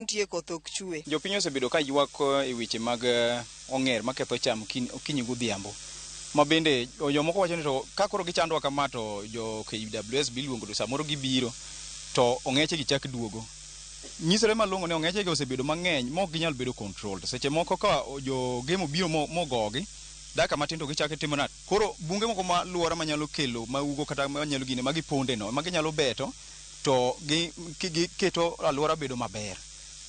Nitie koth ok chwe. Jopiny osebedo ka ywak e weche mag ong'er maketho cham okinyi godhiambo. Ma bende jomoko wacho ni to ka koro gichandwa kama to jo KWS biluongo to samoro gibiro to ong'eche gi chak duogo. Nyisore malong'o ne ong'eche gi osebedo mang'eny mok ginyal bedo control. To seche moko ka jo gemo biro mogogi daka matindo gichake timona. Koro bunge moko ma luora manyalo kelo maugo kata manyalo gine magiponde no maginyalo beto to giketo alwora bedo maber.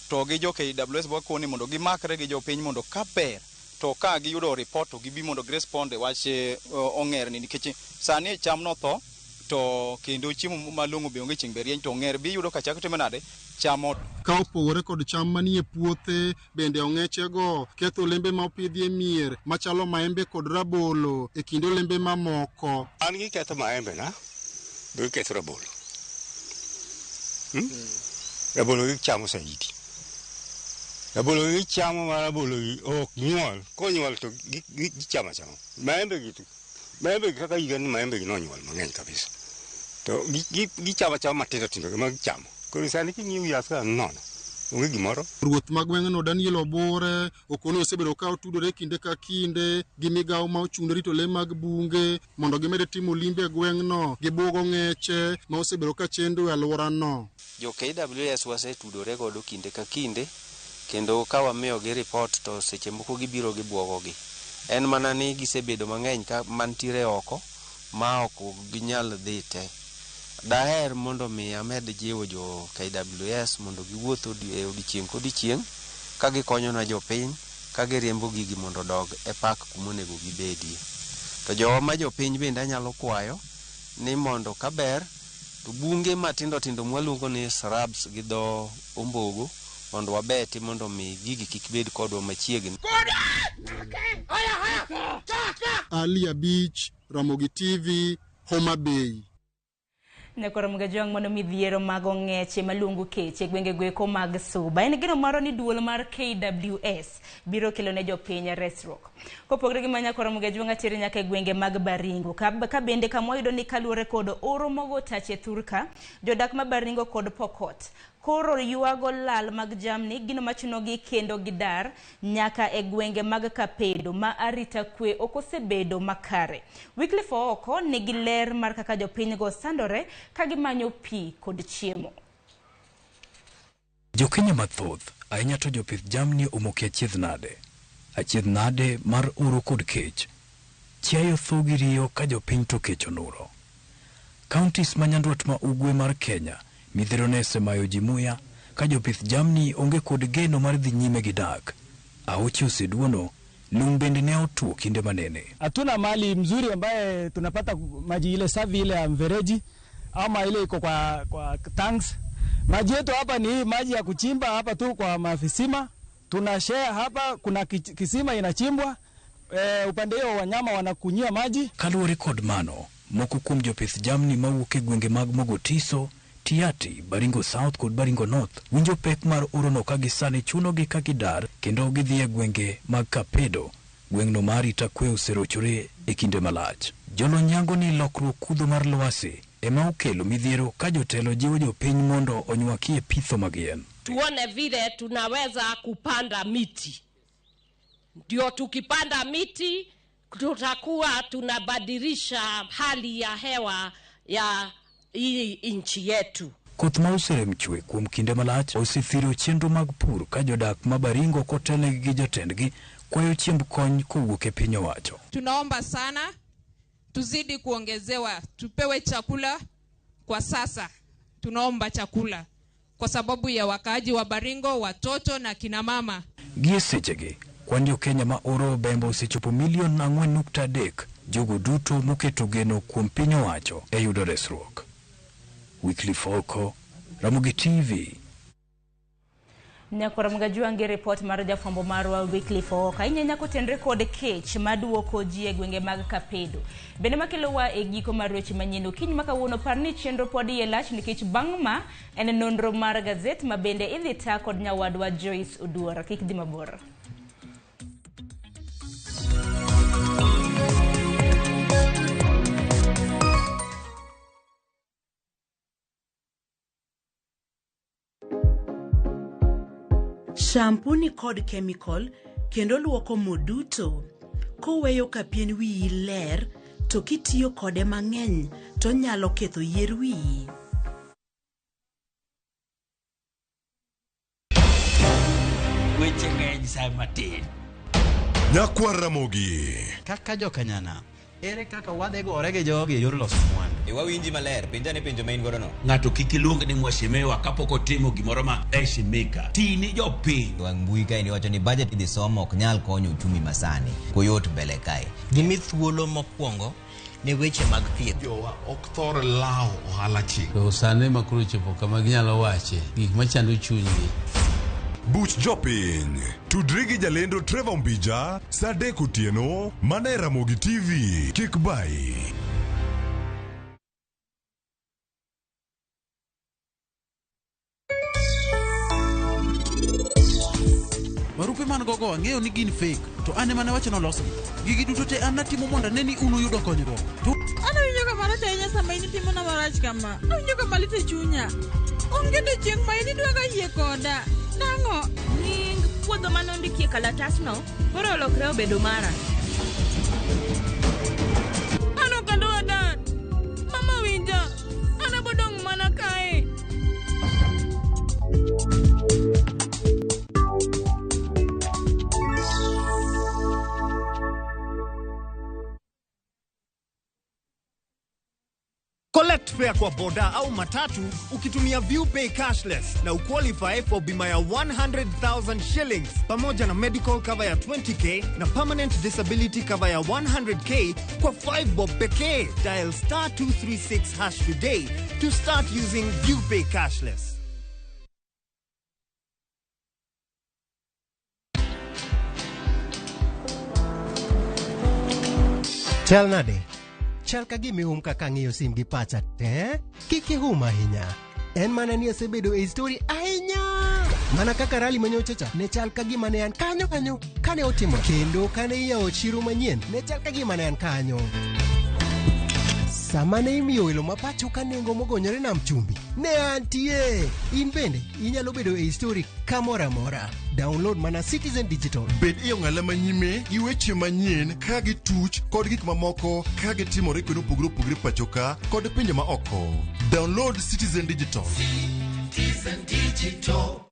To gi jo KWS wakoni mondo gimakre gi jopiny mondo ka ber to ka giyudo report to gibi mondo giresponde wache ong'er ni nikech sani cham no tho to kendo chiemo malong'o be onge chieng' be rieny to ong'er bi yudo ka chak timo nade chamo ka opogore kod cham manie puothe bende ong'echego ketho olembe ma opidhie mier machalo maembe kod rabolo e kinde olembe mamoko. An giketho maembe na giketho rabolo. Rabolo gichamo saidi. Rabolo gichamo ma rabolo ok nyuol. Konyuol to gichamo chamo. Maembe kaka higa ni maembe nonyuol mang'eny kabisa. To gichamo chamo matindo tindo ma gichamo. Koro sani king'iyo yath ka nono. Onge gimoro. Ruoth ma gweng'no Daniel Obore okoni osebedo ka otudore kinde ka kinde gi migawo ma ochung' rito le mag bunge mondo gimed timo limbe e gweng'no gi bugo ng'eche ma osebedo ka chendo e alworano. Jo KWS wasetudore godo kinde ka kinde kendo ka wamiyogi report to seche moko gibiro gibuogogi. En mana ni gisebedo mang'eny ka mantiere oko ma ok ginyal dhi te. Daher mondo mi amed jiwo jo KWS mondo giwuotho e odiechieng' kodiechieng' ka gikonyo na jopiny ka giriembo gigi mondo dog e pak kumonego gibedie. To jowa ma jopiny bende anyalo kwayo ni mondo ka ber to bunge matindo tindo mwaluongo ni shrubs gi dho ombogo mondo wabeti mondo mi gigi kik bed kodwa machiegni. Ali Abich, Ramogi TV, Homa Bay. Nekoro mgajong mono midhiero mag ong'eche malungu keche gwenge gweko mag Suba. En gino maro ni duol mar KWS biro kelo ne jopiny resruok. Kopogre gi manya koro mgajong atiri nyaka gwenge mag Baringo. Ka bende kamoyudo ni kaluore kod oro mogo tache Thurka, jodak ma Baringo kod Pokot. Koro yuago lal mag jamni gino machuno gi kendo gidar nyaka e gwenge mag Kapedo ma arita kwe okosebedo makare. Wycliffe oko nigi ler mar kaka jopiny go sandore kagimanyo pi kod chiemo. Jokenya mathoth ahinya to jopith jamni omoki achiedh nade mar oro kod kech. Chiayo thogi riyo ka jopiny to kech onuro. Counties manyandwat ma ugwe mar Kenya midhero nese mayo jimuya ka jopith jamni onge kod geno mar dhi nyime gi dak. Auchi oseduono lum bende ne otuo kinde manene. Hatuna mali mzuri ambaye tunapata maji ile safi ile ya mfereji ama ile iko kwa tanks. Maji yetu hapa ni maji ya kuchimba hapa tu kwa mafisima. Tuna share hapa kuna kisima inachimbwa. Upande hiyo wanyama wanakunyia maji. Kaluwore kod mano, moko kuom jopith jamni mawuok e gwenge mag Mogotiso, Tiati, Baringo South kod Baringo North winjo pek mar orono ka gisani chuno gi ka gidar kendo gidhi e gwenge mag Kapedo. Gweng'no mar arita kwe oserochore e kinde malach. Jolony yango ni lokruok kudho mar lwasi ema okelo midhiero ka jotelo jiwo jopiny mondo onywakie pitho mag yien. Tuone vile tunaweza kupanda miti. Ndio tukipanda miti tutakuwa tunabadilisha hali ya hewa ya hii inchi yetu. Koth ma oserem chwe kuom kinde malach osethiro chenro mag pur ka jodak ma Baringo kotele gi jotendgi kwayo chiemb kony kowuok e piny owacho. Tunaomba sana tuzidi kuongezewa, tupewe chakula kwa sasa. Tunaomba chakula kwa sababu ya wakaaji wa Baringo, watoto na kina mama. Gie sechegi kwan Kenya ma oro bembo osechopo milion 4.3 jogo duto moketo geno kuom piny owacho e yudo resruok. Wycliffe oko, Ramogi TV. Nyakora mgajuange report mar jafwambo marwa Wycliffe oko. Inyanya kotenre kod kech maduoko ji e gwenge mag Kapedo. Bende makelo wa e giko mar weche manyien kiny makawuono parni chenro podi e lach nikech bang' ma en nonro mar gazet ma bende idhi ta kod nyawadwa Joyce Oduor. Kik dhi mabor. Shampoo ni kod chemical kendo luoko mo duto. Koweyo ka pien wiyi ler to kitiyo kode mang'eny to nyalo ketho yier wiyi. Weche ng'eny sa matin. Nyakwar Ramogi. Kaka jokanyana, ere kaka wadhi gore gi jogi e yor loso mwandu? Wawinji maler, penja ne penjo main godo no. Ng'ato kik iluong ni mwashemewa kapok otimo gimoro ma eshimika. Tini jopiny. Wang mbui kae ni wacho ni budget idhi somo ok nyal konyo uchumi masani. Koyot mbele kae. Gimi thuolo mokwongo ne weche mag thieth. Jowa ok thor lao ohala chik. To sane makuru chopo kama ginyalo wache gik machando chunygi. Buch jopiny tudri gi jalendo Trevor Mbija saa 3 otieno mana e Ramogi TV. Kik bai. Barupe man gogo ang'eyo ni gin fake, to ane mane wacho nolosgi. Gigi duto te an natimo mondo ane ni unu yudo konyruok. Ano winjo ka marach ahinya sama in timo na marach kama. Awinjo ka malit e chunya. Onge de chieng' ma in idwaga yie koda. Nang'o? Nying puodho mane ondikie kalatasno koro olokre obedo mara. Ano kendo adat. Mama winja. Ana bodong mana kae. Collect fare kwa boda au matatu ukitumia ViewPay cashless na uqualify for bima ya 100,000 shillings pamoja na medical cover ya 20k na permanent disability cover ya 100k kwa 5 bob pekee. Dial *236# today to start using ViewPay cashless. Chal nade? Chal ka gimi kaka ng'iyo sim gi pacha te? Kiki ahinya. En mana ni asebedo e story ahinya. Mana kaka rally manyochacha ne chal ka gima ne an kanyo kane otimo. Kendo kane iyawo chiro manyien ne chal ka gima ne an kanyo. Sama ne imiyo welo mapacho ka nengo mogonyore nam chumbi ne antie. In bende inyalo bedo e story kamora mora. Download mana Citizen Digital. Bed iyo ng'ala manyime gi weche manyien ka gi tuch kod gik mamoko ka gi timore kendo opogore pachoka kod pinje ma oko. Download Citizen Digital. Citizen Digital.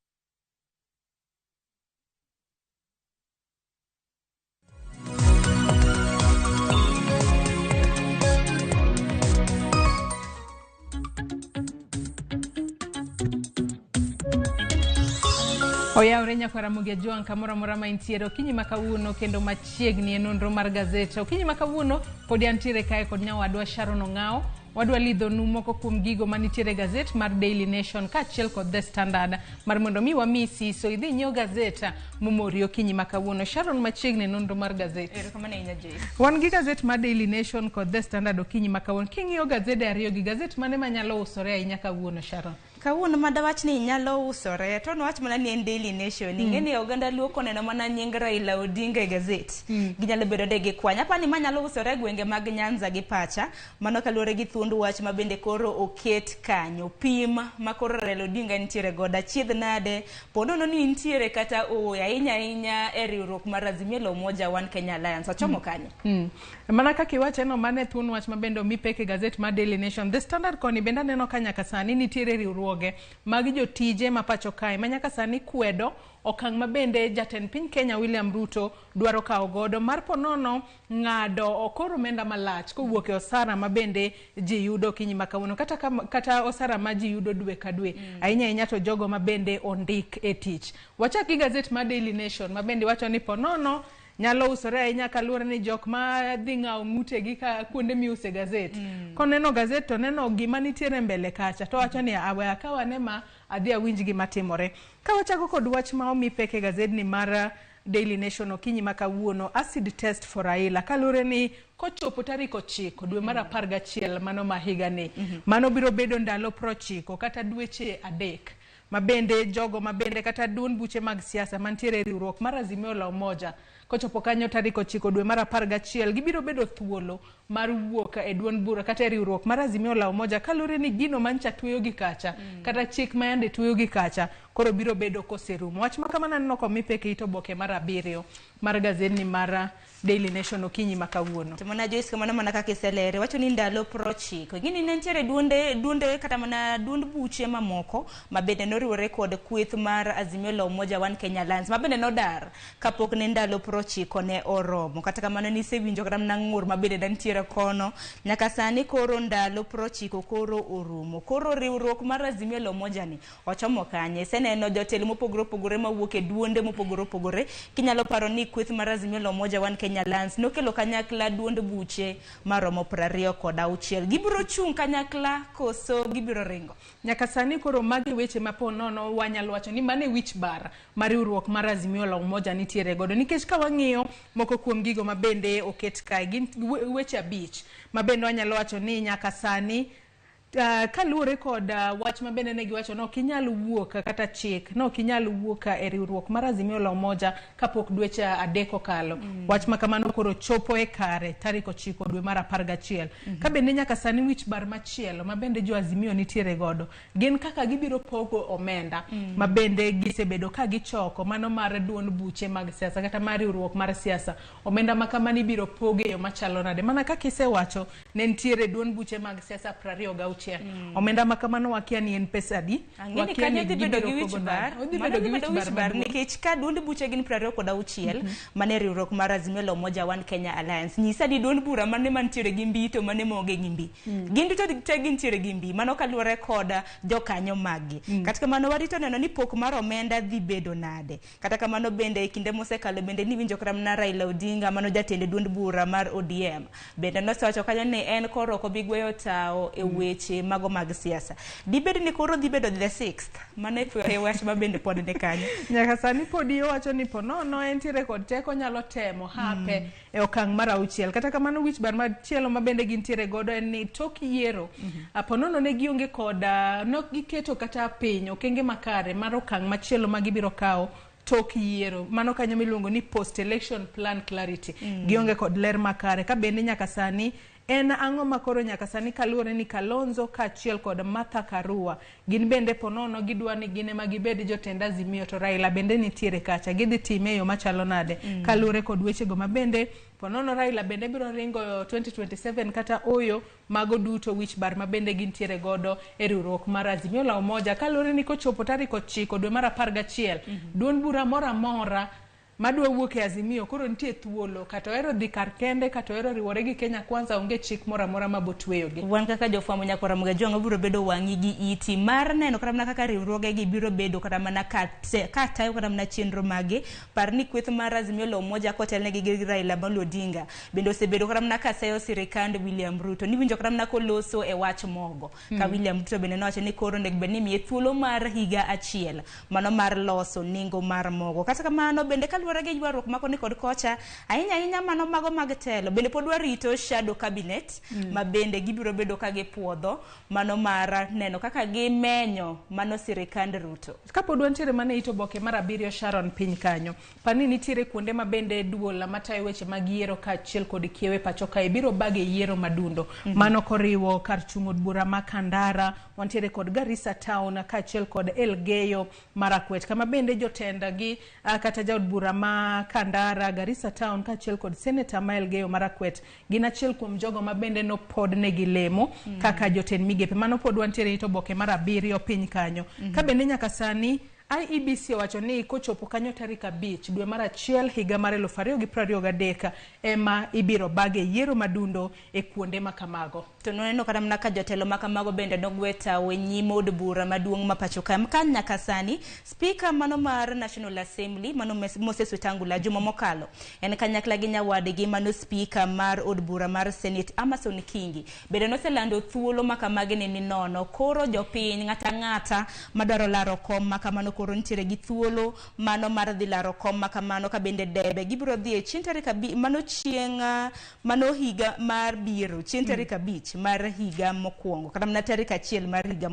Oyawre nyakwara Ramogi Juang kamora mora ma intiere okinyi makawuono kendo machiegni e nonro mar gazeta. Okinyi makawuono pod antiere kae kod nyawadwa Sharon Ong'ao. Wadwa lidho nu moko kuom gigo manitiere gazet mar Daily Nation kaachiel kod The Standard mar mondo mi wamisi so idhi nyiew gazeta momori okinyi makawuono. Sharon machiegni nonro mar gazet. Erokamano ahinya Jay. Wan gi gazet mar Daily Nation kod The Standard okinyi makawuono. King'iyo gazede ariyo gi gazet mane manyalo usore ahinya kawuono Sharon? Kawuono madawach ni nyalo usore to nwach mana ni en Daily Nation. Ingeni oganda luoko neno mana nying Raila Odinga e gazet. Ginyalo bedo de gi kwanya pani manyalo usore gwenge mag Nyanza gi Pacha. Mano kaluore gi thundu wach mabende koro oket kanyo pim makoro Raila Odinga nitiere goda chiedh nade ponono ni nitiere kata ahinya e riwruok mar Azimio la Umoja One Kenya Alliance achomo kanyo. Mana kaka iwacho no mane thundu wach mabende mipeke gazet mar Daily Nation. The Standard koni benda neno kanya kasani nitiere riwruok mag jotije mapacho kae manyaka sani kwedo okang' mabende jatend piny Kenya William Ruto dwaro kawo godo mar ponono ng'ado okoro omenda malach kowuok e osara mabende ji yudo kinyi makawuono kata osara ma ji yudo dwe ka dwe ahinya to jogo mabende ondik e tich. Wachaki gazet mar Daily Nation mabende wacho ni ponono nyalo usore ahinya kaluwore ni jok ma dhi ng'awo ng'utegi ka kuonde miuse gazet. Koneno gazet to neno gima nitiere mbele kacha to wacho ni awe akawane ma adhi awinj gima timore. Ka wachako kod wach ma omi peke gazet ni mar Daily Nation okinyi makawuono acid test for Raila kaluwore ni kochopo tarik 9 dwe mar 11 mano ma higa ni mano biro bedo ndalo 90 kata dweche 3 mabende jogo mabende kata duond buche mag siasa mantiere riwruok mar Azimio la Umoja kochopo kanyo tarik 9 dwe mar 11 gibiro bedo thuolo mar wuok e duond bura kata riwruok mar Azimio la Umoja kalure ni gino mancha tuyo gi kacha kata chik mayande tuyo gi kacha koro biro bedo koserumo. Wach ma kamano aneno ko mipeke ito boke mar 7 mar gazedni mar Daily Nation okinyi makawuono. To mana Joyce kamano mana kaka iselere wacho ni ndalo 90 gini ne ntiere duonde kata mana duond buche mamoko mabende noriwore kod kweth mar Azimio la Umoja One Kenya Alliance mabende nodar kapok ne ndalo 90 ne oromo. Kata kamano nisewinjo kata mana ng'ur mabende ntiere kono nyaka sani koro ndalo 90 koro orumo. Koro riwruok mar Azimio la Umoja ni ochomo kanye seneno jotelo mopogore mawuok e duonde mopogore kinyalo paro ni kweth mar Azimio la Umoja One Kenya Alliance nokelo kanyakla duond buche maromo 26 gibiro chung kanyakla koso gibiro ringo. Nyaka sani koro magi weche maponono wanyalo wacho ni mane wich bar mar riwruok mar Azimio la Umoja nitiere godo nikech ka wang'iyo moko kuom gigo mabende oket kae gin weche 5 mabende wanyalo wacho ni nyaka sani kaluore kod wach mabende ne giwacho no kinyalo wuok kata chik no kinyalo wuok e riwruok mar Azimio la Umoja kapok dweche 3 okalo. Wach makamano koro chopo e kare tarik 9 dwe mar 11 kabende nyaka sani wich bar machielo mabende jo Azimio nitiere godo gin kaka gibiro pogo omenda mabende gisebedo ka gichoko mano mar duond buche mag siasa kata mar riwruok mar siasa omenda makamani biro poge yo machalo nade mana kaka isewacho ne nitiere duond buche mag siasa 26 omenda makamano wakia ni en pesa di wakia ni gibedo gi wich bar nikech ka duond buche gin 26 mane riwruok mar Azimio la Umoja One Kenya Alliance nyisa di duond bura mane mantiere gi mbi to mane moge gi mbi gin duto te gintiere gi mbi mano kaluore koda jokanyo magi kata kamano warito neno ni pok mar omenda dhi bedo nade kata kamano bende e kinde mosekalo bende ni winjo kram na Raila Odinga mano jatend duond bura mar ODM bende nosewacho kanyo ni en koro ko bigweyo tao e weche mago mag siasa dibed ni koro dhi bedo the 6th mane e wach mabende pod ne kanyo nyaka sani pod iwacho ni ponono entiere kod teko nyalo temo hape e okang' mar 6 kata kamano wich bar machielo mabende gintiere godo en ni tok yiero ponono ne gionge kod nok giketo kata piny okenge makare mar okang' machielo magibiro kawo tok yiero mano kanyo miluongo ni post election plan clarity gionge kod ler makare ka bende nyaka sani en ang'o makoro nyaka sani kaluore ni Kalonzo kaachiel kod Martha Karua gin bende ponono gidwa ni gine magibed jotend Azimio to Raila bende nitiere kacha gidhi time yo machalo nade kaluore kod weche go mabende ponono Raila bende biro ringo 2027 kata oyo mago duto wich bar mabende gintiere godo e riwruok mar Azimio la Umoja kaluore ni kochopo tarik 9 dwe mar 11 duond bura mora mora madwa wuok e Azimio koro nitie thuolo kata ero dhi kar kende kata ero riwore gi Kenya Kwanza onge chik mora mora mabotweyo gi wan kaka jofwambo nyakora mga jongo biro bedo wangi gi iti mar neno kata mana kaka riwruoge gi biro bedo kata mana kata kata mana chenro mage par ni kweth mar Azimio la Umoja kotelne gi Raila Odinga bendo osebedo kata mana kaseyo sirikand William Ruto ni winjo kata mana koloso e wach mogo ka William Ruto bende nowacho ni koro nek beni miye thuolo mar higa achiel mano mar loso ningo mar mogo kata kamano bende luore gi ywaruok makoni kod kocha ahinya mano mago mag telo bende pod warito shadow cabinet mabende gibiro bedo ka gipuodho mano mar neno kaka gimenyo mano sirikand Ruto kapod wantiere mane ito boke mar 7 Sharon piny kanyo pani nitiere kuonde mabende duola matayo weche mag yiero kaachiel kod kiewe pacho kae biro bage yiero madundo mano koriwo kar chung' od bura ma Kandara wantiere kod Garissa town kaachiel kod Elgeyo Marakwet kama bende jotenda gi kata jaod bura ma Kandara Garissa town kaachiel kod Senator ma Elgeyo Marakwet gin achiel kuom jogo mabende no pod ne gilemo kaka jotend migepe mano pod wantiere ito boke mar 7 piny kanyo ka bende nyaka sani IEBC wacho ni kochopo kanyo tarik 5 dwe mar 1 higa mar 2023 ema ibiro bage yiero madundo e kuonde makamago to noneno kata mna ka jotelo makamago bende nogweta wenyimo od bura maduong' mapacho ka nyaka sani speaker mano mar National Assembly mano Moses Wetangula juma mokalo en kanyakla gi nyawadgi mano speaker mar od bura mar Senate Amason Kingi bende noselando thuolo makamage ni nono koro jopiny ng'ata madwaro laro kom makamano koro ntiere gi thuolo mano mar dhi laro kom makamano ka bende debe gibiro dhi e tarik 5 mano chieng' mano higa mar biro tarik 5 mar higa mokwongo kata na tarik 1 mar higa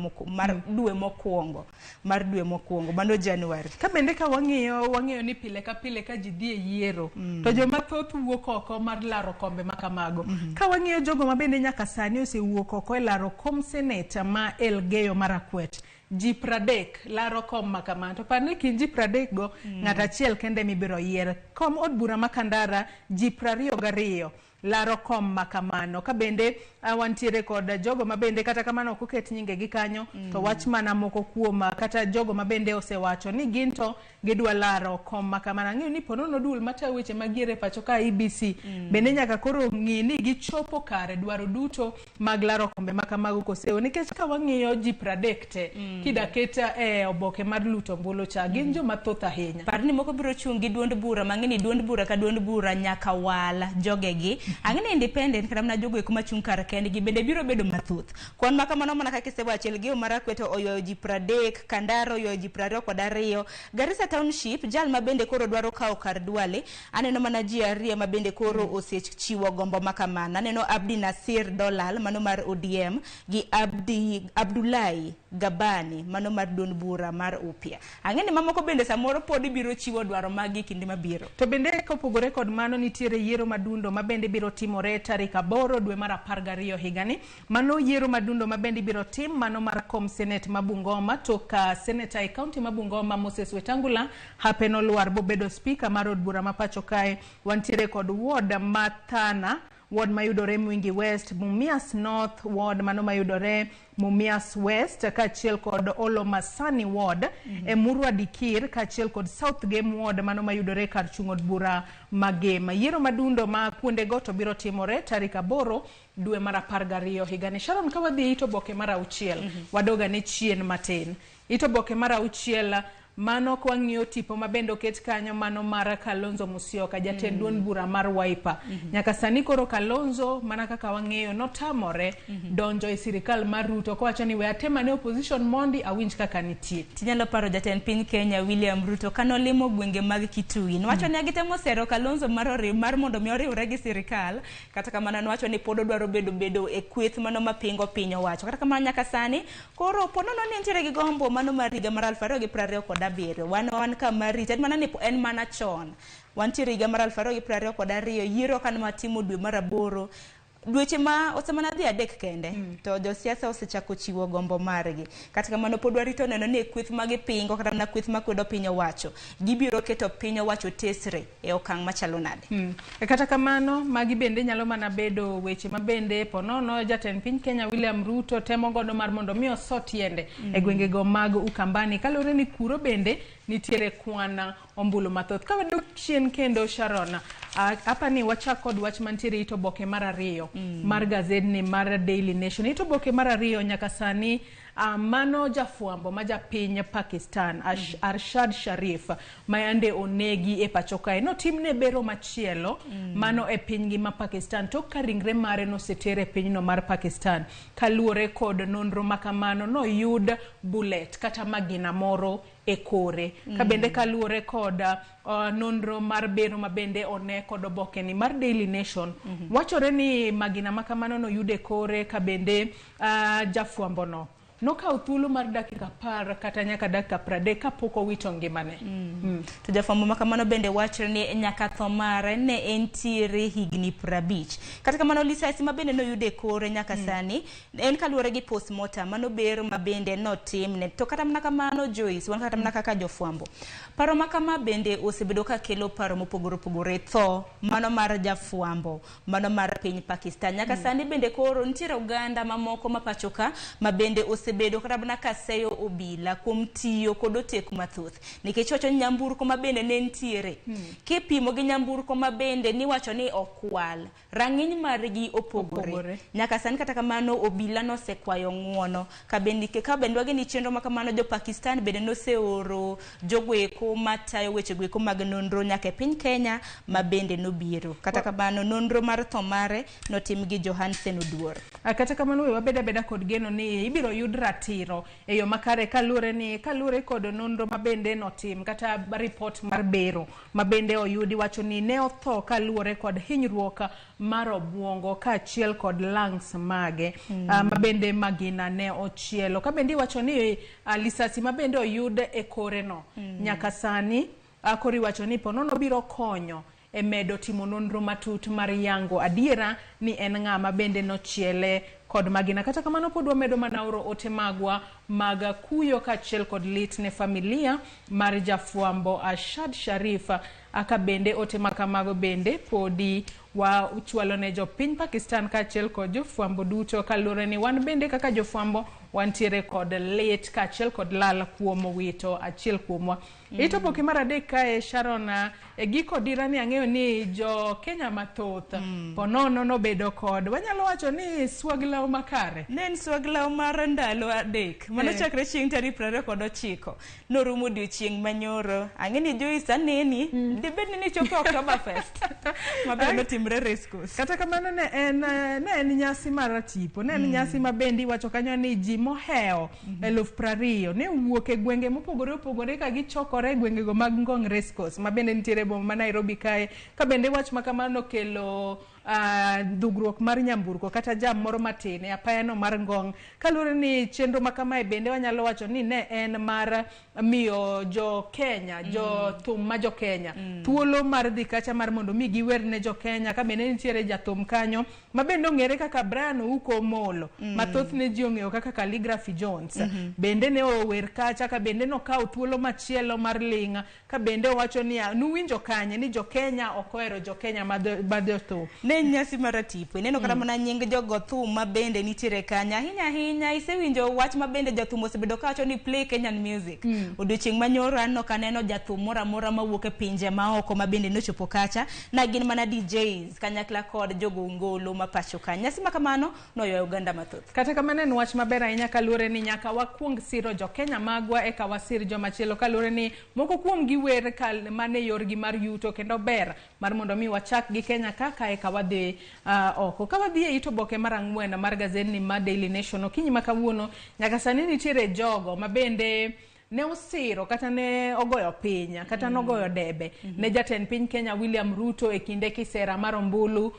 mar dwe mokwongo mano January ka bende ka wang'iyo ni pile ka pile ka ji dhi e yiero to joma thoth wuok oko mar laro kombe makamago ka wang'iyo jogo mabende nyaka sani osewuok oko e laro kom Senate ma Elgeyo Marakwet ji 30 laro kom makamano to parni kin ji 30 go ng'ata achiel kende mibiro yier. Kom od bura makandara ji 22 laro kom makamano ka bende wantiere kod jogo mabende kata kamano ok oket nyinge gi kanyo to wach mana moko kuom kata jogo mabende osewacho ni ginto gidwa laro kom makamano. Ang'eyo ni ponono dul mata weche magiere pacho ka IBC bende nyaka koro ng'i ni gichopo kare dwaro duto mag laro kombe makamago koseo nikech ka wang'iyo ji 30 te kidaketa oboke mar luto mbulu cha gin jo mathoth ahinya. Parni moko biro chung gi duond bura mang'eni duond bura ka duond bura nyaka wal jogegi. Ang'eni independent kata mana jogo kuma chung kar kendgi bende biro bedo mathoth. Kwan makamano mana kaka isewa achiel gi Marakwet oyoyo ji 30, Kandaro oyoyo ji 22, Garissa Township jal mabende koro dwaro kawo kar Duale. Aneno mana ji 2 mabende koro osechiwo gombo makamano. Aneno Abdi Nasir Dolal mano mar ODM gi Abdullahi Gabani mano mar duond bura mar Upia. Ang'eni mamoko bende samoro pod biro chiwo dwaro magi kinde mabiro. To bende kopogore kod mano nitiere yiero madundo mabende biro timore tarik 8 dwe mar 12 higani. Mano yiero madundo mabende biro tim mano mar kom Senate ma Bungoma to ka Senator e county ma Bungoma Moses Wetangula hapeno luar bobedo speaker mar od bura ma pacho kae. Wantiere kod ward Mathana, ward mayudore Mwingi West, Mumias North ward mano mayudore Mumias West kachiel kod Olo Masani ward, Emurwa Dikir kachiel kod South Game ward mano mayudore kar chung od bura Magema. Yiero madundo ma kuonde go to biro timore tarik 8 dwe mar 12 higani. Sharon ka wadhi ito boke mar 6 wadoga ne chien matin. Ito boke mar 6 mano kwa ng'iyo tipo mabendo ket kanyo mano mar Kalonzo Musyoka jatend duond bura mar Wiper. Nyaka sani koro Kalonzo mana kaka wang'eyo notamore donjo e sirikal mar Ruto ko wacho ni we atema ne opposition mondi awinj kaka nitie. Tinyalo paro jatend piny Kenya William Ruto kanolimo gwenge mag Kitui. Wacho ni agitemo sero Kalonzo mar mondo mi oriwre gi sirikal kata kamano wacho ni pod odwaro bedo e kweth mano mapingo piny owacho. Kata kamano nyaka sani koro ponono ni nitiere gi gombo mano mar higa mar 2020 wan kamari ted mana ni en mana chon wantiere higa mar 2022 yiero kan matimo dwe mar 8 dweche ma osemana dhi 3 kende to josiasa osechako chiwo gombo margi. Kata kamano pod warito neno ni kweth mag pingo kata na kweth makwedo piny owacho gibiro keto piny owacho tesre e okang' machalo nade. Kata kamano magi bende nyalo mana bedo weche mabende ponono jatend piny Kenya William Ruto temo godo mar mondo mi osot yende e gwenge go mag Ukambani kalore ni kuro bende nitiere kwana ombulu mathoth. Ka wadok chien kendo Sharon hapa ni wachako kod wach mantiere ito boke mar 2 mar gazedni mar Daily Nation. Ito boke mar 2 nyaka sani mano jafuambo maja piny Pakistan Arshad Sharif mayande onegi e pacho kae no timne bero machielo mano e pinygi ma Pakistan to ka ringre mare no setere pinyno mar Pakistan kaluore kod nonro makamano no yud bullet kata magina moro e kore ka bende kaluore kod nonro mar bero mabende one kod oboke ni mar Daily Nation wachore ni magina makamano no yude kore ka bende jafuambo no ka utulu mar dakika 10 kata nyaka dakika 30 kapok owito ngimane. To jafwambo makamano bende wachre ni nyaka tho mare ne entiere higni 50. Kata kamano lisasi mabende no yude kore nyaka sani en kaluore gi postmortem mano bero mabende no timne. To kata mana kamano Joyce wan kata mana kaka jofwambo paro makama bende osebedo ka kelo paro mopogore tho mano mar jafwambo mano mar piny Pakistan. Nyaka sani bende koro nitiere oganda mamoko mapachoka mabende bedo kata bana kaseyo obila kuom tiyo kod oteku mathoth nikech wacho nyamburko mabende ne ntiere kipimo gi nyamburko mabende ni wacho ni okwal rang'iny margi opogore nyaka sani kata kamano obila no sekwayo ng'uono ka bende wage ni chenro makamano jo Pakistan bende no seoro jogweko matayo weche gweko mag nonro nyaka piny Kenya mabende no biro kata kamano nonro mar thomare no tim gi Johansen Oduor. Kata kamano we wabeda kod geno ni ibiro yud ratiro e yo makare kalure kod nonro mabende notim kata report mar bero mabende oyudi wacho ni ne otho kalure kod hinyruok mar obwongo kaachiel kod lungs mage mabende magina ne ochielo ka bende wacho ni lisasi mabende oyud e kore no nyaka sani kori wacho ni ponono biro konyo emedo timo nonro matut mar yango adiera ni en ng'ama bende nochiele kod magina. Kata kamano pod wamedo manaoro ote magwa maga kuyo kachiel kod lit ne familia mar jafwambo Ashad Sharifa aka bende ote makamago bende podi wa uchwalo ne jopiny Pakistan kachiel kod jofwambo duto kalure ni wan bende kaka jofwambo wantiere kod lit kachiel kod lal kuom wito achiel kuomwa. Ito poke mar adek kae Sharon e giko dirani ang'eyo ni jo Kenya mathoth ponono nobedo kod wanyalo wacho ni swaglaw makare. Nen swaglaw mar ndalo adek mano chakre chieng' tarik 29 norumo odiochieng' manyoro. Ang'eni Joyce aneni dibed ni chopo Oktoberfest mabende timre race course. Kata kamano ne en nyasi mar tipo, ne en nyasi mabendi wacho kanyo ni ji moheo 20,000 ne wuok e gwenge mopogore opogore ka gichokore gwenge go mag Ngong race course mabende nitiere boma ma Nairobi kae. Ka bende wach makamano kelo dugruok mar nyamburko kata jam moro matin e apayano mar Ngong. Kalure ni chenro makamae bende wanyalo wacho ni ne en mar miyo jo Kenya, jo thum ma jo Kenya thuolo mar dhi kacha mar mondo mi giwer ne jo Kenya. Ka bende nitiere jathum kanyo mabende ong'ere kaka Brian Ouko Molo mathoth ne ji ong'eyo kaka Calligraphy Jones bende ne ower kacha. Ka bende no kawo thuolo machielo mar linga ka bende owacho ni nuwinjo kanye ni jo Kenya okoero jo Kenya madho thum. Ne nyasi mar tipo neno kata mana nying jogo thum mabende nitiere kanya hinya isewinjo wach mabende jathum osebedo kawacho ni play Kenyan music. Odiochieng' manyoro anno kaneno jathum moro amora mawuok e pinje maoko mabende nochopo kacha na gin mana DJs kanyakla kod jogo ngolo mapacho kanya. Nyasi makamano noyo Uganda mathoth. Kata kamano en wach maber ahinya kalure ni nyaka wakuong siro jo Kenya magwa eka wasir jo machielo. Kalure ni moko kuom giwer mane yorgi mar yuto kendo ber mar mondo mi wachak gi Kenya kaka eka wadhi oko. Ka wadhi e ito boke mar 4 mar gazedni ma Daily Nation okinyi makawuono nyaka sani nitiere jogo mabende ne osiro kata ne ogoyo pinya kata nogoyo debe ne jatend piny Kenya William Ruto e kinde kisera mar ombulu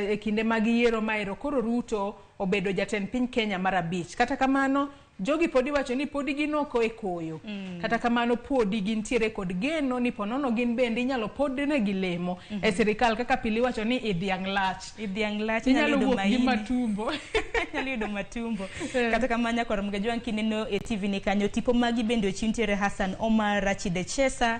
e kinde mag yiero maero. Koro Ruto obedo jatend piny Kenya mar 5. Kata kamano jogi podi wacho ni podi ginoko e koyo. Kata kamano podi gintiere kod geno ni ponono gin bende inyalo pod ne gilemo e sirikal kaka pili wacho ni idhiang' lach inyalo wuok gi matumbo nyalo yudo matumbo. Kata kamanya kor mgejwan kineno e TV ni kanyo tipo magi bende ochintiere Hassan Omar, Rachid Chesa,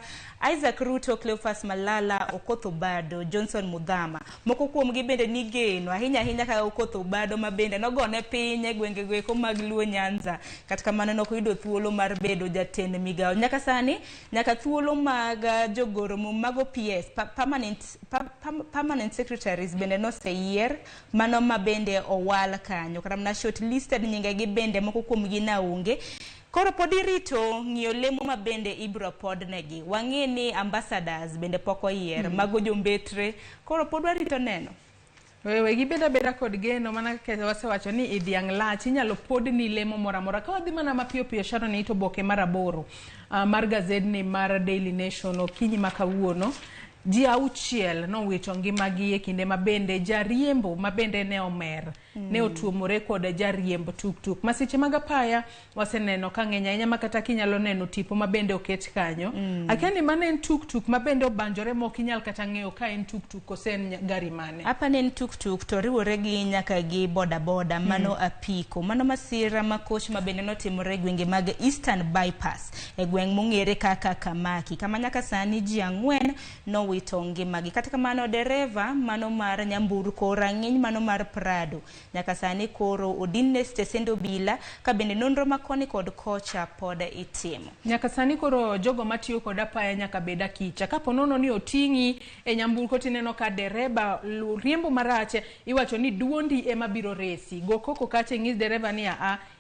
Isaac Ruto, Cleophas Malala, Okoth Obado, Johnson Mudhama. Moko kuomgi bende ni geno ahinya ka Okoth Obado mabende nogone piny e gwenge gweko mag Luo Nyanza. Kata kamano nokoyudo thuolo mar bedo jatend migao. Nyaka sani nyaka thuolo mag jogoro mago PS permanent secretaries bende noseyier mano mabende owal kanyo. Kata mana short listed nyingegi bende moko kuomgi na onge. Koro podi rito ng'iyo lemo mabende ibro pod negi. Wang'e ni ambassadors bende poko yier mago jombetre. Koro pod warito neno. Wewe gibeda beda kod geno mana kaka wasewacho ni idhiang' lach inyalo pod ni lemo mora mora. Ka wadhi mana mapiyo piyo Sharon ni ito boke mar 8 mar gazedni mar Daily Nation okinyi makawuono. Ji 6 nowito ngimagi e kinde mabende jariembo mabende ne omer ne otuomore kod jariembo tuk masiche mag apaya waseneno ka ng'eny ahinya makata kinyalo neno tipo mabende oket kanyo. Akiani mane en tuk mabende obanjore mok inyal kata ng'eyo ka en tuk kosen gari mane. Apa ne en tuk to riwore gi nyaka gi boda mano apiko mano masira makoch mabende notimore gwenge mag Eastern Bypass e gweng' mong'ere kaka Kamaki. Kama nyaka sani ji 4 nowito ngimagi. Kata kamano dereva mano mar nyamburko rang'iny mano mar Prado nyaka sani koro odinne stesend obila ka bende nonro makoni kod kocha pod itimo. Nyaka sani koro jogo matiyo kod apaya nyaka beda kicha. Kapo nono ni oting'i e nyamburko tineno ka dereba riembo marache iwacho ni duondi ema biro resi. Gokoko kache ng'is dereva ni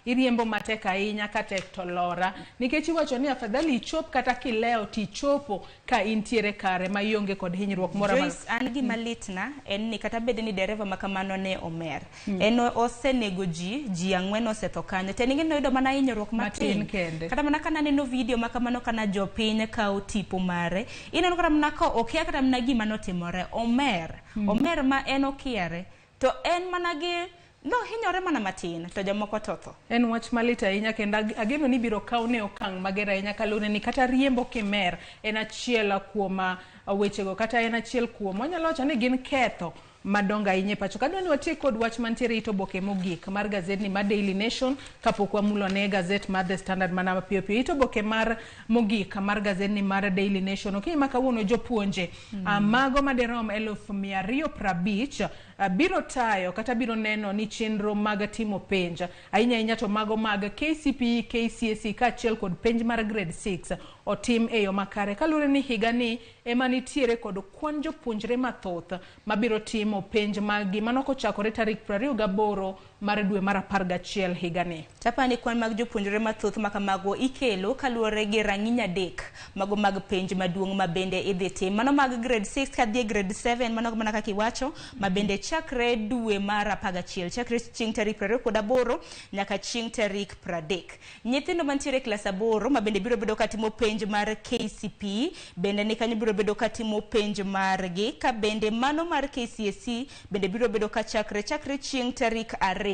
iriembo matek ahinya katek to lora. Nikech iwacho ni afadhali ichop kata kileo tichopo ka intiere kare ma ionge kod hinyruok moro amora. Joyce an gima litna en ni kata bede ni dereva makamano ne omer. En osenego ji 4 osetho kanyo. Teningin noyudo mana hinyruok matin kende. Kata mana kana neno video makamano kana jopiny kao tipo mare. Ineno kata mana ka okia kata mana gima notimore omer ma en okiare to en mana gi no hinyore mana matin to jomoko totho. En wach malita ahinya kendo ageno ni biro kaw ne okang' mager ahinya kalune ni kata riembo kimer en achiel kuom wechego kata en achiel kuom wanyalo wacho ni gin ketho madonga ahinya pacho. Kadwa ni watie kod wach mantiere ito boke mogik mar gazet ni mar Daily Nation kapok wamulo ne gazet mar The Standard mana piyo piyo. Ito boke mar mogik mar gazet ni mar Daily Nation. Okay, makawuono jopuonje mago maderom 250 biro tayo kata biro neno ni chenro mag timo penj ahinya to mago mag KCPE, KCSE kaachiel kod penj mar grade 6 otim e yo makare kalure ni higa ni ema nitiere kod kwan jopuonjre mathoth mabiro timo penj magi manoko chakore tarik 28 mar dwe mar 11 higa ni. Tapani kwan mag jopuonjre mathoth makamago ikelo kaluore gi rang'iny adek mago mag penj maduong' mabende idhi tim. Mano mag grade 6 kadhi grade 7 mano mana kaka iwacho mabende chakre dwe mar 11 chakre chieng' tarik 28 nyaka chieng' tarik 30. Nyithindo mantiere klas 8 mabende biro bedo katimo penj mar KCPE bende ni kanyo biro bedo katimo penj margi ka bende mano mar KCSE bende biro bedo ka chakre chieng' tarik 2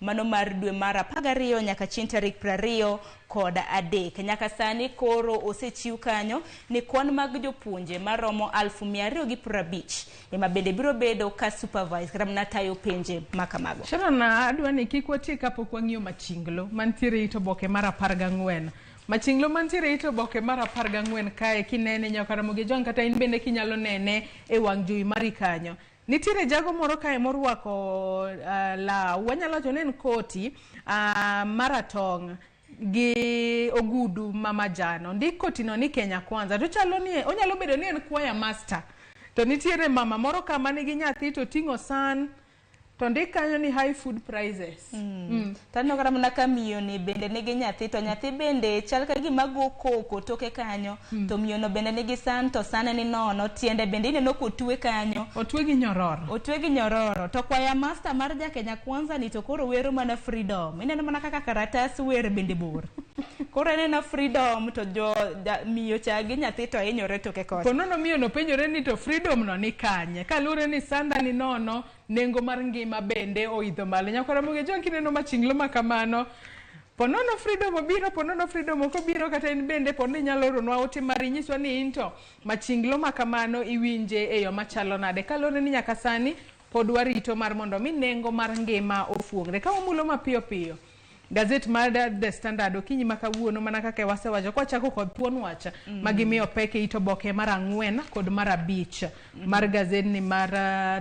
mano mar dwe mar 12 nyaka chieng' tarik 20 kod adek. Nyaka sani koro osechiw kanyo ni kwan mag jopuonje maromo 250 ema bende biro bedo ka supervise kata mna tayo penje makamago. Sharana adwa ni kik watie kapok wang'iyo machinglo mantiere ito boke mar 14. Machinglo mantiere ito boke mar 14 kae kinene nyoka Ramogi Jong kata in bende kinyalo nene e wang' jowi mari kanyo. Nitiere jago moro kae morwako la wanyalo jonen koti maratong gi ogudu mamajano. Ndi koti no ni Kenya Kwanza. To chalo ni onyalo bedo ni en choir master. To nitiere mama moro kama nigi nyathi to ting'o san to ndi kanyo ni high food prices. Tano kara mna kamiyo ni bende nigi nyathi to nyathi bende chal ka gima go koko toke kanyo to miyo no bende nigi san to san ni nono tiende bende ineno kotwe kanyo. Otwe gi nyororo. Otwe gi nyororo. To choir master mar ja Kenya Kwanza ni to koro wero mana freedom. Ineno mana kaka karatas wer bende bor. Koro nena freedom to jo miyo chagi nyathi to inyore toke kocha. Ponono miyo no penjore ni to freedom no ni kanye. Kalure ni sanda ni nono nengo mar ngima bende oidho malo. Nyaka Ramogi Jong kineno machinglo makamano. Ponono freedom obiro, ponono freedom oko biro kata in bende pondi nyalo ronwa ote mari nyiswa ni into machinglo makamano iwinje e yo machalo nade. Kalure ni nyaka sani pod warito mar mondo mi nengo mar ngima ofuongre. Ka wamulo mapiyo piyo. Gazet mar The Standard okinyi makawuono mana kaka wasewacho kwa chako kod thuon wacha magimiyo peke ito boke mar 4 kod mar 5 mar gazet ni mar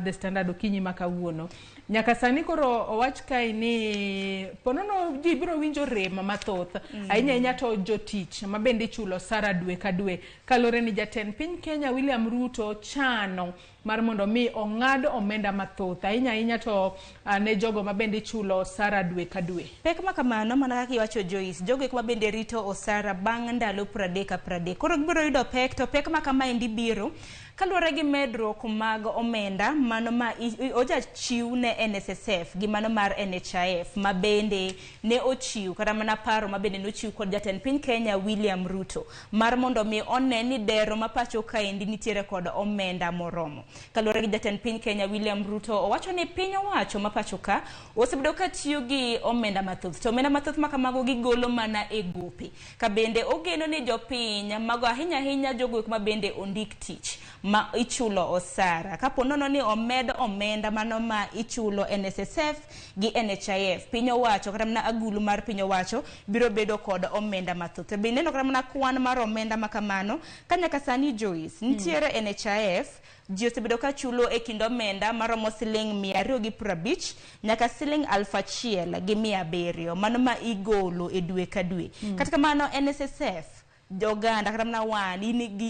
The Standard okinyi makawuono. Nyaka sani koro owach kai ni ponono ji biro winjo rem mathoth ahinya to jotich mabende chulo sara dwe ka dwe kalore ni jatend piny Kenya William Ruto chano mar mondo mi ong'ad omenda mathoth ahinya to ne jogo mabende chulo sara dwe ka dwe. Pek makamano mana kaka iwacho Joyce jogo ma bende rito osara bang' ndalo 30 koro gibiro yudo pek to pek makama endi biro kaluwore gi medruok mag omenda mano ma oja chiw ne NSSF gi mano mar NHIF ma bende ne ochiw kata mana paro ma bende nochiw kod jatend piny Kenya William Ruto mar mondo mi one ni dero ma pacho kaendi nitiere kod omenda moromo. Kaluwore gi jatend piny Kenya William Ruto owacho ni piny owacho ma pacho ka osebedo ka tiyo gi omenda mathoth to omenda mathoth makamago gigolo mana e gope ka bende ogeno ni jopiny mago ahinya jogo ma bende ondik tich ma ichulo osara kapo nono ni omed omenda mano ma ichulo NSSF gi NHIF piny owacho kata mana agulu mar piny owacho biro bedo kod omenda mathoth. Bende no kata mana kwan mar omenda makamano kanyaka sani Joyce nitiere NHIF ji osebedo ka chulo e kind omenda maromo siling 250 nyaka siling 1,700 mano ma igolo e dwe ka dwe. Kata kamano NSSF joganda kata mna wan in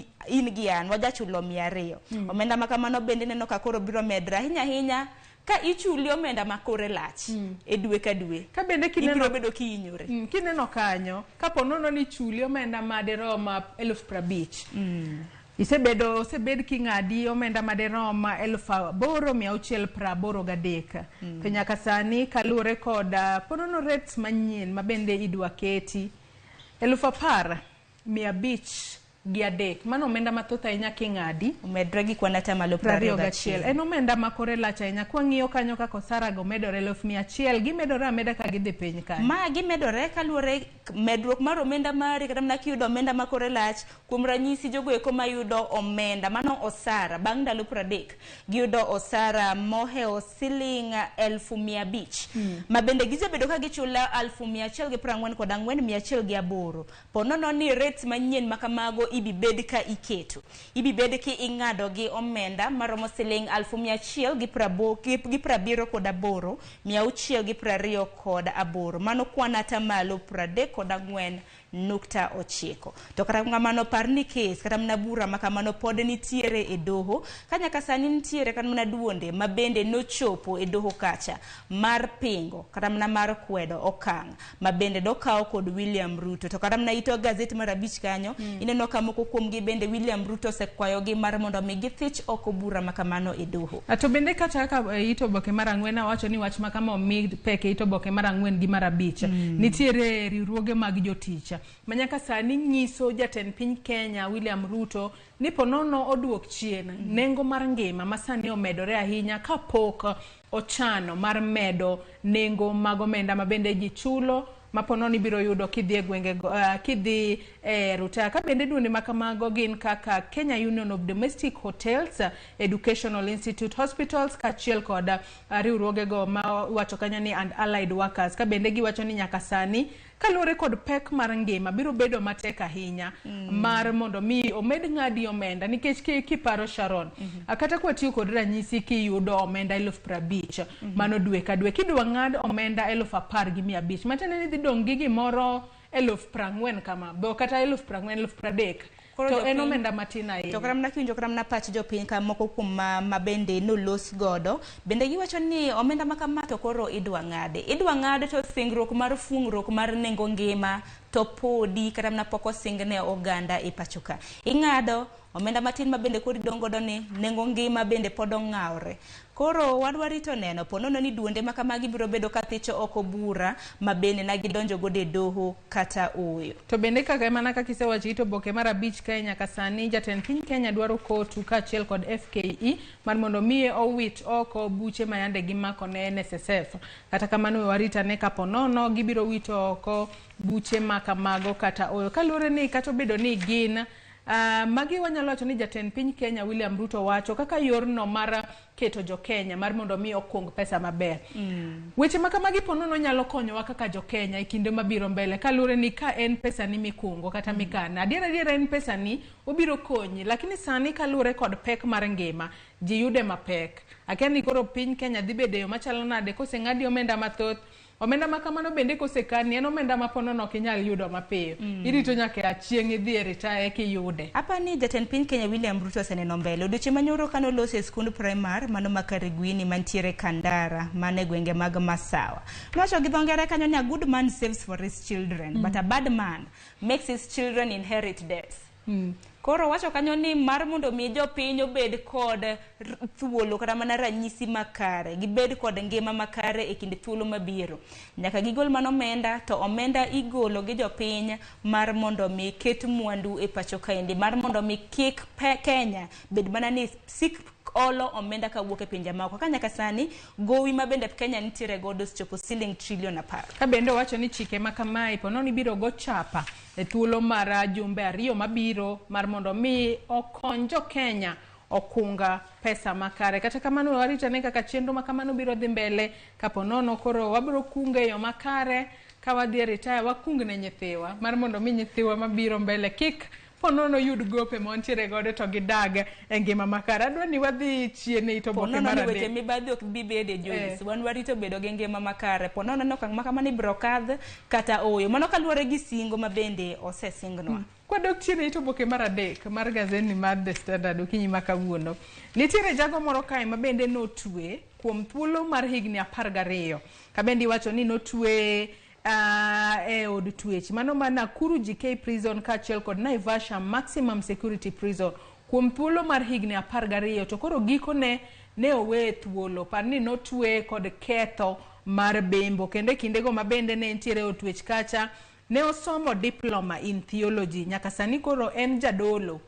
gi an wajachulo 200 omenda makamano bende neno ka koro biro medra hinya ka ichuli omenda makore lach e dwe ka dwe ka bende kineno bedo kiinyore kineno kanyo kapo nono ni chuli omenda maderoma 50,000 osebed king'adi omenda maderoma 8,683 to nyaka sani kalure kod ponono rates manyien mabende idwa keti 10,500 gi 3. Mano omenda mathoth ahinya king'adi. Omedre gi kwan atamalo 21. En omenda makore lach ahinya. Kwang'iyo kanyo kaka osara go medore 100,000 gimedore ameda ka gidhi piny kanyo. Ma gimedore kaluwore medruok mar omenda mari kata mana kiyudo omenda makore lach. Kuom ranyisi jogo eko mayudo omenda mano osara bang' ndalo 30 giyudo osara moheo siling 1,500 ma bende gisebedo ka gichulo 144,108 ponono ni rates manyien makamago ibibed ka iketo ibibed ki ing'ado gi omenda maromo siling 1,178 628 mano kwan atamalo 34.9. To kata ngamano parni case kata mna bura makamano pod nitiere e doho kanyaka sani nitiere kata mna duonde mabende nochopo e doho kacha mar pingo kata mna mar kwedo okang mabende dokawo kod William Ruto. To kata mna ito gazeti mar 5 kanyo ineno ka moko kuom gi bende William Ruto sekwayo gi mar mondo mi githich oko bura makamano e doho. To bende kata ka ito boke mar 4 wacho ni wach makama omi peke ito boke mar 4 gi mar 5 nitiere riwruoge mag joticha manyaka sani nyiso jatend piny Kenya William Ruto ni ponono oduok chien nengo mar ngima masani omedore ahinya kapok ochano mar medo nengo mag omenda mabende ji chulo mapononi biro yudo kidhi gwenge kidhi ruta ka bende duonde makamago gin kaka Kenya Union of Domestic Hotels, Educational Institute Hospitals kachiel kod riwruoge go ma wacho kanyo ni and allied workers ka bende giwacho ni nyaka sani kalore kod pek mar ngima biro bedo matek ahinya mar mondo mi omed ng'adi omenda nikech kiparo Sharon akata kwa tiyo kod ranyisi kiyudo omenda 50,000 mano dwe ka dwe kidwa ng'ad omenda 10,500 matene ni dhi dong gi gimoro 40,000 kama bo kata 40,000 to en omenda matin ahinya. To kramna kinjo kramna pach jopiny ka moko kuom mabende nolos godo bende giwacho ni omenda makamato koro idwa ng'ade to singruok mar fungruok mar nengo ngima to podi kata mna poko singne oganda e pachoka ing'ado omenda matin mabende kodi dongo doni nengo ngima bende podo ng'aure. Koro wadwarito neno ponono ni duonde makamagi biro bedo kathicho oko bura mabende na gidonjo gode doho kata uyo. To bende kaka mana kaka kisewacho ito boke mar 5 Kenya kasani jatend piny Kenya dwaro kotu kachiel kod FKE mar mondo miye owit oko buche mayande gimako ne NSSF kata kamano warita ne kaponono gibiro wito oko buche makamago kata uyo kalure ni kata bedo ni gin magi wanyalo wacho ni jatend piny Kenya William Ruto wacho kaka yorno mar keto jo Kenya mar mondo mi okung pesa maber. Weche makamagi ponono nyalo konyowa kaka jo Kenya e kinde mabiro mbele kalure ni ka en pesa ni mikungo kata mikana adiera en pesa ni obiro konyi lakini sani kalure kod pek mar ngima ji yude mapek akeni koro piny Kenya dhi bede yo machalo nade kose ng'adi omenda mathoth omenda makamano bende kosekani en omenda maponono kinyal yudo mapiyo irito nyaka chieng' idhi e retire kiyude. Hapa ni jatend piny Kenya William Ruto seneno mbele odiochieng' manyoro kano lose skund primar mano makarigwini mantiere Kandara mane gwenge mag Masawa nowacho gi dhongere kanyo ni a good man saves for his children but a bad man makes his children inherit debts. Koro wacho kanyo ni mar mondo mi jopiny obed kod thuolo kata mana ranyisi makare gibed kod ngima makare e kind thuolo mabiro nyaka gigol mano omenda to omenda igolo gi jopiny mar mondo mi ket mwandu e pacho kaendi mar mondo mi kik Kenya bed mana ni sik olo omenda ka wuok e pinje mako ka nyaka sani gowi mabende Kenya nitiere godo chopo siling trillion 10. Ka bende wacho ni chike makamae pononi biro go chapa e thuolo mar jumbe 2 mabiro mar mondo mi okonjo Kenya okunga pesa makare kata kamano warita ne kaka chenro makamano biro dhi mbele kaponono koro wabiro kunge yo makare ka wadhi retire wakungne nyithiwa mar mondo mi nyithiwa mabiro mbele kik ponono yud gope montiere godo to gidag e ngima makare adwa ni wadhi chiene ito boke mar 3 ponono weche mibadhi ok bibede Joyce wan warito bedo gi ngima makare ponono no kang makamani brokadh kata oyo mano kaluore gi singo mabende osesingnwa. Kwa dok chiene ito boke mar 3 mar gazeti mar The Standard okinyi makawuono nitiere jago moro kae mabende notwe kuom thuolo mar higni 12 ka bende wacho ni notwe od twech mano mana Nakuru GK prison kachiel kod Naivasha maximum security prison kuom thuolo mar higni 12 to koro giko ne owe thuolo parni notwe kod ketho mar bembo kende kindego mabende ne ntiere od twech kacha ne osomo diploma in theology, nyaka sani koro en jadolo.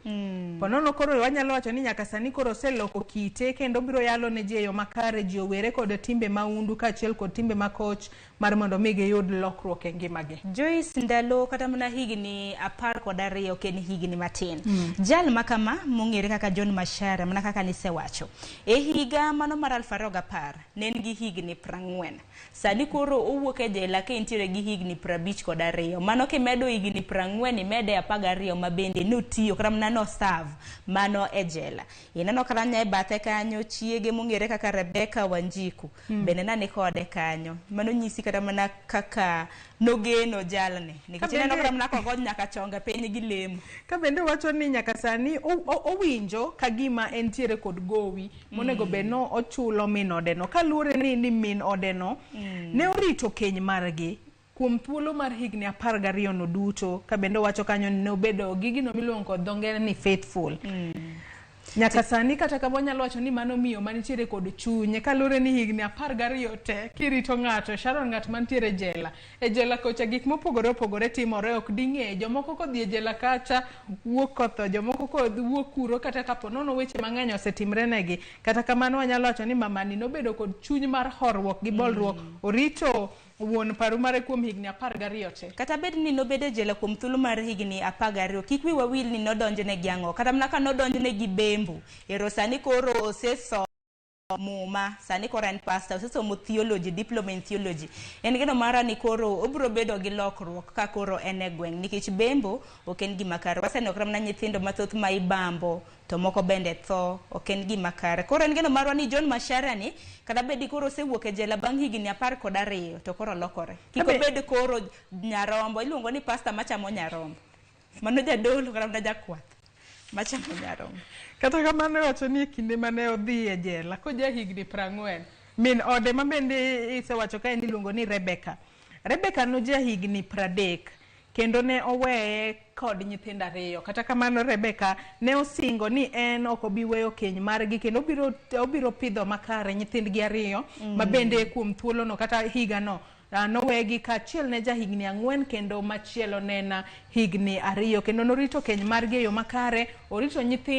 Ponono koro wanyalo wacho ni nyaka sani koro oseloko kite kendo biro yalo ne ji yo makare, ji owere kod timbe maundu kaachiel kod timbe makoch mar mondo mi giyud lokruok e ngimagi. Joyce, ndalo kata mana higni 12 ok en higni matin. Jal makama mong'ere kaka John Mashara, mana kaka nisewacho, e higa mano mar 2010 ne en gi higni 40. Sani koro owuok e jela ka entiere gi higni 52. Mano kimedo higni 40 imede 12 mabende notiyo kata mana no serve mano e jela. Ineno kata nya e bathe kanyo chiege mong'ere kaka Rebecca Wanjiku bende nani kode kanyo. Mano nyisi kata mana kaka nogeno jalne. Nikech ineno kata mana kogod nyaka chonga piny gi lemo. Ka bende wacho ni nyaka sani owinjo kagima entiere kod gowi monego beno ochulo min odeno. Kaluwore ni min odeno ne orito keny margi kuom thuolo mar higni 12 no duto. Ka bende wacho kanyo ne obedo gigino miluongo kod dho ngere ni faithful. Nyaka sani kata ka wanyalo wacho ni mano miyo manitiere kod chunye kaluwore ni higni 12 te kirito ng'ato, Sharon, ng'at mantiere jela. E jela kocha gik mopogore opogore timore, ok ding'e. Jomoko kodhi e jela kacha wuok kotho, jomoko kodhi wuok kuro kata kapo nono weche mang'eny osetimre negi. Kata kamano wanyalo wacho ni mamani nobedo kod chuny mar horruok gi bolruok, orito wuon paru mare kuom higni 12 te. Kata bed ni nobedo jela kuom thuolo mar higni 12, kik wi wawil ni nodonjone gi ang'o. Kata mana ka nodonjone gi bembo. Ero sani koro oseso muma, sani koro en pastor, osesomo theology, diploma in theology. En gino mara ni koro obro bedo gi lokruok ka koro en e gweng'. Nikech bembo ok en gima kare. Waseneno kata mana nyithindo mathoth ma ibambo to moko bende tho, ok en gima kare. Koro en gino marwa ni John Mashara ni kada bedi koro osewuok e jela bang' higni 12 to koro lokore. Kik obed koro nyarombo, iluongo ni pastor machamo nyarombo. Mano jadolo kata mana jakwath machamo nyarombo. Kata kamano wacho ni kinde mane odhi e jela koja higni 40, min ode ma bende isewacho ka en iluongo ni Rebecca. Rebecca no ja higni 30 kendo ne oweye kod nyithindo 2. Kata kamano Rebecca ne osingo ni en ok obi weyo keny margi kendo obiro pidho makare nyithindgi 2 ma bende kuom thuolo no kata higa no nowegi kaachiel ne ja higni 4 kendo machielo ne na higni 2 kendo norito keny margi e yo makare, orito nyithindo